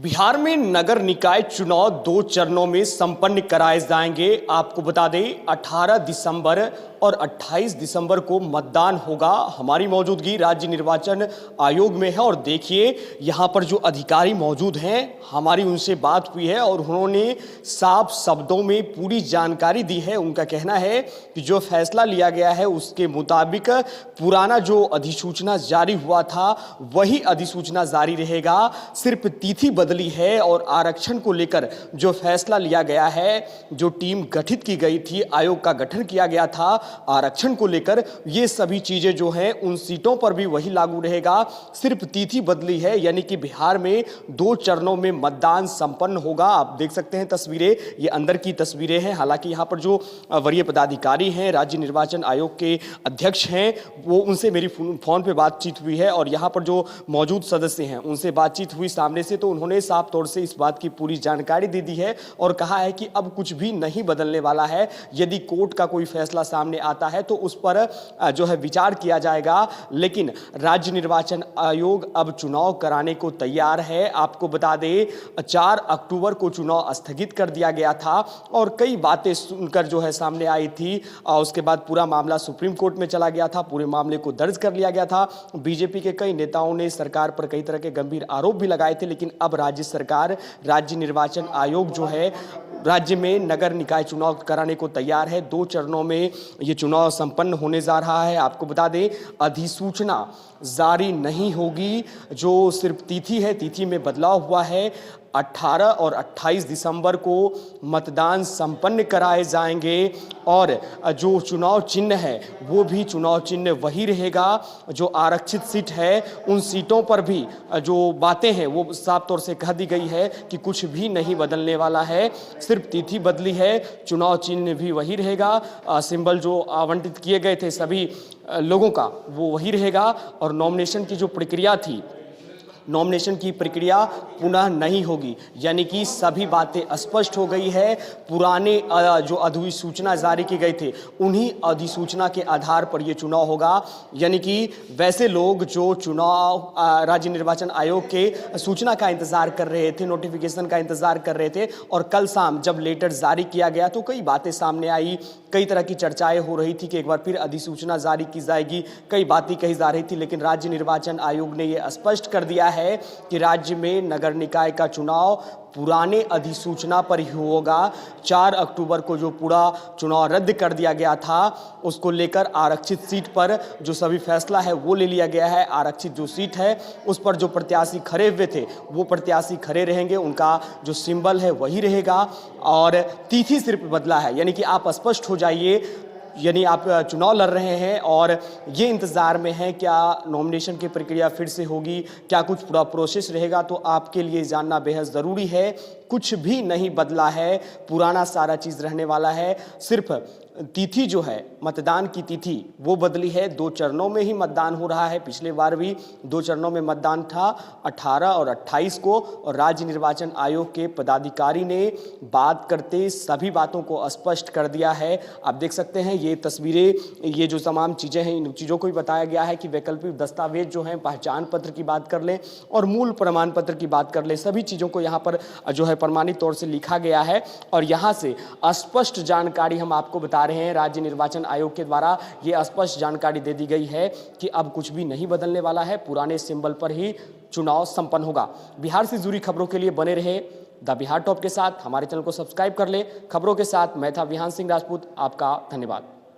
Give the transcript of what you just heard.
बिहार में नगर निकाय चुनाव 2 चरणों में संपन्न कराए जाएंगे। आपको बता दें 18 दिसंबर और 28 दिसंबर को मतदान होगा। हमारी मौजूदगी राज्य निर्वाचन आयोग में है और देखिए यहाँ पर जो अधिकारी मौजूद हैं, हमारी उनसे बात हुई है और उन्होंने साफ शब्दों में पूरी जानकारी दी है। उनका कहना है कि जो फैसला लिया गया है उसके मुताबिक पुराना जो अधिसूचना जारी हुआ था वही अधिसूचना जारी रहेगा। सिर्फ तिथि बदली है और आरक्षण को लेकर जो फैसला लिया गया है, जो टीम गठित की गई थी, आयोग का गठन किया गया था आरक्षण को लेकर, ये सभी चीजें जो हैं उन सीटों पर भी वही लागू रहेगा। सिर्फ तिथि बदली है, यानी कि बिहार में 2 चरणों में मतदान संपन्न होगा। आप देख सकते हैं तस्वीरें, ये अंदर की तस्वीरें हैं। हालांकि यहाँ पर जो वरीय पदाधिकारी हैं, राज्य निर्वाचन आयोग के अध्यक्ष हैं, वो उनसे मेरी फोन पे बातचीत हुई है और यहाँ पर जो मौजूद सदस्य हैं उनसे बातचीत हुई सामने से, तो उन्होंने साफ तौर से इस बात की पूरी जानकारी दे दी है और कहा है कि अब कुछ भी नहीं बदलने वाला है। यदि कोर्ट का कोई फैसला सामने आता है तो उस पर जो है विचार किया जाएगा, लेकिन राज्य निर्वाचन आयोग अब चुनाव कराने को तैयार है। आपको बता दें 4 अक्टूबर को चुनाव स्थगित कर दिया गया था और कई बातें सुनकर जो है सामने आई थी। उसके बाद पूरा मामला सुप्रीम कोर्ट में चला गया था, पूरे मामले को दर्ज कर लिया गया था। बीजेपी के कई नेताओं ने सरकार पर कई तरह के गंभीर आरोप भी लगाए थे, लेकिन अब राज्य सरकार, राज्य निर्वाचन आयोग जो है राज्य में नगर निकाय चुनाव कराने को तैयार है। 2 चरणों में ये चुनाव संपन्न होने जा रहा है। आपको बता दें अधिसूचना जारी नहीं होगी, जो सिर्फ तिथि है, तिथि में बदलाव हुआ है। 18 और 28 दिसंबर को मतदान संपन्न कराए जाएंगे और जो चुनाव चिन्ह है वो भी चुनाव चिन्ह वही रहेगा। जो आरक्षित सीट है उन सीटों पर भी जो बातें हैं वो साफ तौर से कह दी गई है कि कुछ भी नहीं बदलने वाला है, सिर्फ तिथि बदली है, चुनाव चिन्ह भी वही रहेगा। सिंबल जो आवंटित किए गए थे सभी लोगों का वो वही रहेगा और नॉमिनेशन की जो प्रक्रिया थी, नॉमिनेशन की प्रक्रिया पुनः नहीं होगी, यानी कि सभी बातें स्पष्ट हो गई है। पुराने जो अधिसूचना जारी की गई थे उन्हीं अधिसूचना के आधार पर यह चुनाव होगा। यानी कि वैसे लोग जो चुनाव राज्य निर्वाचन आयोग के सूचना का इंतजार कर रहे थे, नोटिफिकेशन का इंतजार कर रहे थे, और कल शाम जब लेटर जारी किया गया तो कई बातें सामने आई, कई तरह की चर्चाएं हो रही थी कि एक बार फिर अधिसूचना जारी की जाएगी, कई बातें कही जा रही थी, लेकिन राज्य निर्वाचन आयोग ने यह स्पष्ट कर दिया है कि राज्य में नगर निकाय का चुनाव पुराने अधिसूचना पर ही होगा। 4 अक्टूबर को जो पूरा चुनाव रद्द कर दिया गया था उसको लेकर आरक्षित सीट पर जो सभी फैसला है वो ले लिया गया है। आरक्षित जो सीट है उस पर जो प्रत्याशी खड़े हुए थे वो प्रत्याशी खड़े रहेंगे, उनका जो सिंबल है वही रहेगा और तिथि सिर्फ बदला है। यानी कि आप स्पष्ट हो जाइए, यानी आप चुनाव लड़ रहे हैं और ये इंतज़ार में है क्या नॉमिनेशन की प्रक्रिया फिर से होगी, क्या कुछ पूरा प्रोसेस रहेगा, तो आपके लिए जानना बेहद ज़रूरी है। कुछ भी नहीं बदला है, पुराना सारा चीज़ रहने वाला है। सिर्फ तिथि जो है, मतदान की तिथि वो बदली है। 2 चरणों में ही मतदान हो रहा है। पिछले बार भी 2 चरणों में मतदान था, 18 और 28 को, और राज्य निर्वाचन आयोग के पदाधिकारी ने बात करते सभी बातों को स्पष्ट कर दिया है। आप देख सकते हैं ये तस्वीरें, ये जो तमाम चीज़ें हैं, इन चीज़ों को भी बताया गया है कि वैकल्पिक दस्तावेज जो हैं, पहचान पत्र की बात कर लें और मूल प्रमाण पत्र की बात कर लें, सभी चीज़ों को यहाँ पर जो है प्रमाणित तौर से लिखा गया है और यहाँ से स्पष्ट जानकारी हम आपको बता रहे हैं। राज्य निर्वाचन आयोग के द्वारा ये स्पष्ट जानकारी दे दी गई है कि अब कुछ भी नहीं बदलने वाला है, पुराने सिंबल पर ही चुनाव संपन्न होगा। बिहार से जुड़ी खबरों के लिए बने रहे द बिहार टॉप के साथ। हमारे चैनल को सब्सक्राइब कर ले। खबरों के साथ मैं था विहान सिंह राजपूत, आपका धन्यवाद।